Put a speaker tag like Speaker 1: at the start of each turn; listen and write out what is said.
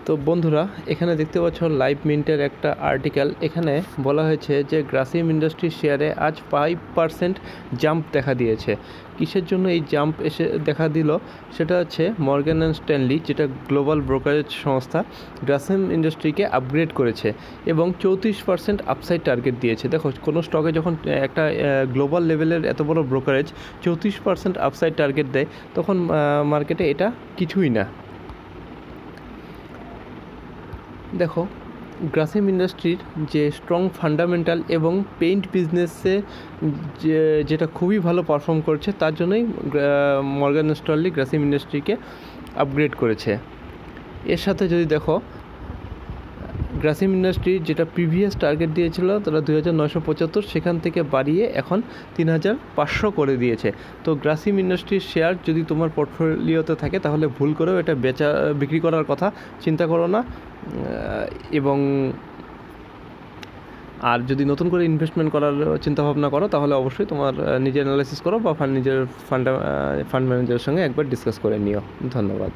Speaker 1: তো বন্ধুরা, এখানে দেখতে পাচ্ছ লাইভ মিন্টের একটা আর্টিকেল। এখানে বলা হয়েছে যে গ্রাসিম ইন্ডাস্ট্রির শেয়ারে আজ 5% জাম্প দেখা দিয়েছে। কিসের জন্য এই জাম্প এসে দেখা দিল সেটা হচ্ছে মর্গ্যান অ্যান্ড স্ট্যানলি, যেটা গ্লোবাল ব্রোকারেজ সংস্থা, গ্রাসিম ইন্ডাস্ট্রিকে আপগ্রেড করেছে এবং 34% আপসাইড টার্গেট দিয়েছে। দেখো, কোনো স্টকে যখন একটা গ্লোবাল লেভেলের এত বড় ব্রোকারেজ 34% আপসাইড টার্গেট দেয়, তখন মার্কেটে এটা কিছুই না। দেখো, গ্রাসিম ইন্ডাস্ট্রির যে স্ট্রং ফান্ডামেন্টাল এবং পেইন্ট বিজনেসে যেটা খুবই ভালো পারফর্ম করছে, তার জন্যই মর্গ্যান স্ট্যানলি গ্রাসিম ইন্ডাস্ট্রিকে আপগ্রেড করেছে। এর সাথে যদি দেখো, গ্রাসিম ইন্ডাস্ট্রির যেটা প্রিভিয়াস টার্গেট দিয়েছিল তারা 2975, সেখান থেকে বাড়িয়ে এখন 3500 করে দিয়েছে। তো গ্রাসিম ইন্ডাস্ট্রির শেয়ার যদি তোমার পোর্টফোলিওতে থাকে তাহলে ভুল করেও এটা বিক্রি করার কথা চিন্তা করো না। এবং আর যদি নতুন করে ইনভেস্টমেন্ট করার চিন্তাভাবনা করো তাহলে অবশ্যই তোমার নিজের অ্যানালাইসিস করো বা নিজের ফান্ড ম্যানেজারের সঙ্গে একবার ডিসকাস করে নিও। ধন্যবাদ।